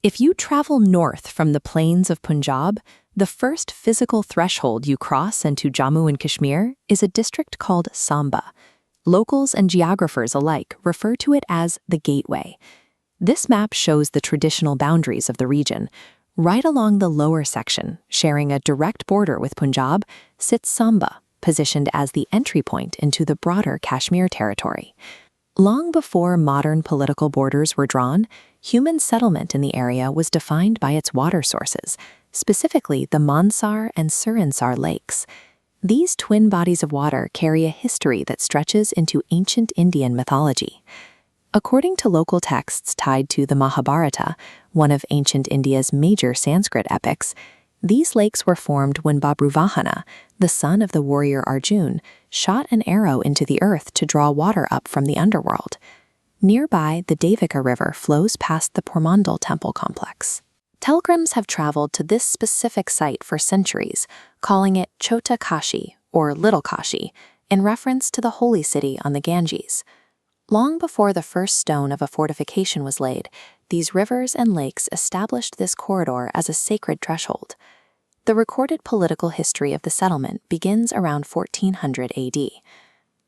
If you travel north from the plains of Punjab, the first physical threshold you cross into Jammu and Kashmir is a district called Samba. Locals and geographers alike refer to it as the Gateway. This map shows the traditional boundaries of the region. Right along the lower section, sharing a direct border with Punjab, sits Samba, positioned as the entry point into the broader Kashmir territory. Long before modern political borders were drawn, human settlement in the area was defined by its water sources, specifically the Mansar and Surinsar lakes. These twin bodies of water carry a history that stretches into ancient Indian mythology. According to local texts tied to the Mahabharata, one of ancient India's major Sanskrit epics, these lakes were formed when Babruvahana, the son of the warrior Arjun, shot an arrow into the earth to draw water up from the underworld. Nearby, the Devika River flows past the Pormandal temple complex. Pilgrims have traveled to this specific site for centuries, calling it Chota Kashi, or Little Kashi, in reference to the holy city on the Ganges. Long before the first stone of a fortification was laid, these rivers and lakes established this corridor as a sacred threshold. The recorded political history of the settlement begins around 1400 AD.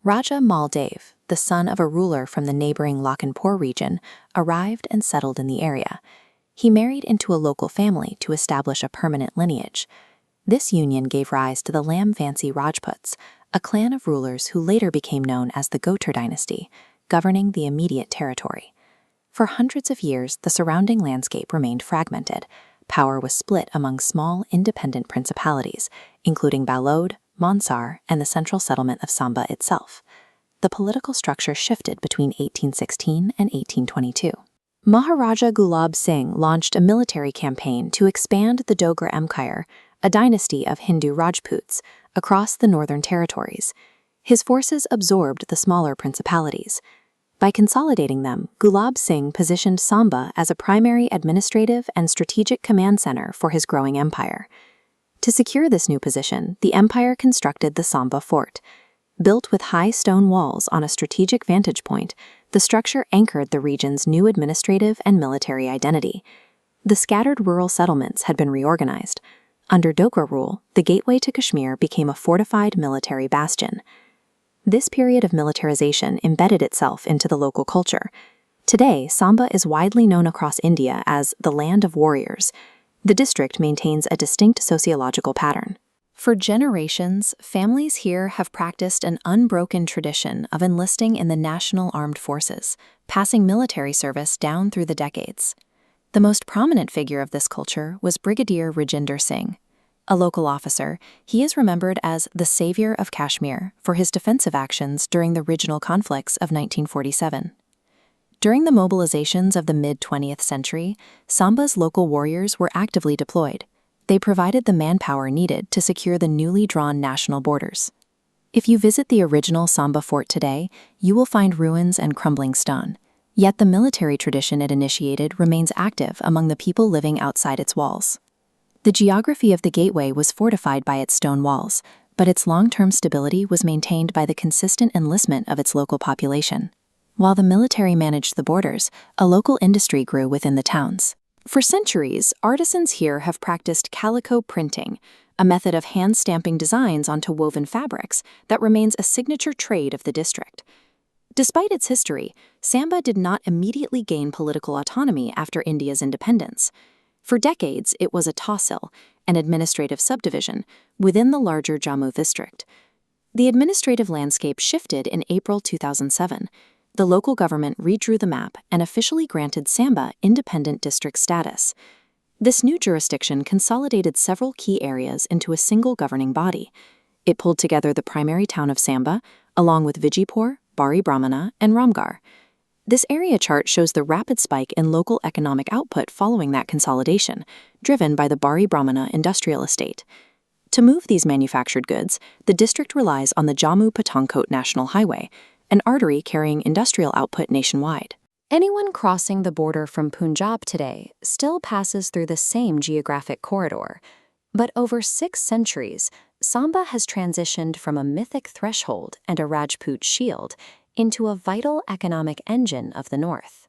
Raja Maldev, the son of a ruler from the neighboring Lakhanpur region, arrived and settled in the area. He married into a local family to establish a permanent lineage. This union gave rise to the Lamvansi Rajputs, a clan of rulers who later became known as the Gotar dynasty, governing the immediate territory. For hundreds of years, the surrounding landscape remained fragmented. Power was split among small, independent principalities, including Balod, Mansar, and the central settlement of Samba itself. The political structure shifted between 1816 and 1822. Maharaja Gulab Singh launched a military campaign to expand the Dogra Empire, a dynasty of Hindu Rajputs, across the northern territories. His forces absorbed the smaller principalities. By consolidating them, Gulab Singh positioned Samba as a primary administrative and strategic command center for his growing empire. To secure this new position, the empire constructed the Samba fort. Built with high stone walls on a strategic vantage point, the structure anchored the region's new administrative and military identity. The scattered rural settlements had been reorganized. Under Dogra rule, the gateway to Kashmir became a fortified military bastion. This period of militarization embedded itself into the local culture. Today, Samba is widely known across India as the land of warriors. The district maintains a distinct sociological pattern. For generations, families here have practiced an unbroken tradition of enlisting in the National Armed Forces, passing military service down through the decades. The most prominent figure of this culture was Brigadier Rajinder Singh. A local officer, he is remembered as the savior of Kashmir for his defensive actions during the regional conflicts of 1947. During the mobilizations of the mid-20th century, Samba's local warriors were actively deployed. They provided the manpower needed to secure the newly drawn national borders. If you visit the original Samba fort today, you will find ruins and crumbling stone. Yet the military tradition it initiated remains active among the people living outside its walls. The geography of the gateway was fortified by its stone walls, but its long-term stability was maintained by the consistent enlistment of its local population. While the military managed the borders, a local industry grew within the towns. For centuries, artisans here have practiced calico printing, a method of hand-stamping designs onto woven fabrics that remains a signature trade of the district. Despite its history, Samba did not immediately gain political autonomy after India's independence. For decades, it was a tahsil, an administrative subdivision, within the larger Jammu district. The administrative landscape shifted in April 2007. The local government redrew the map and officially granted Samba independent district status. This new jurisdiction consolidated several key areas into a single governing body. It pulled together the primary town of Samba, along with Vijaypur, Bari Brahmana, and Ramgarh. This area chart shows the rapid spike in local economic output following that consolidation, driven by the Bari Brahmana industrial estate. To move these manufactured goods, the district relies on the Jammu-Pathankot National Highway, an artery carrying industrial output nationwide. Anyone crossing the border from Punjab today still passes through the same geographic corridor. But over 6 centuries, Samba has transitioned from a mythic threshold and a Rajput shield into a vital economic engine of the north.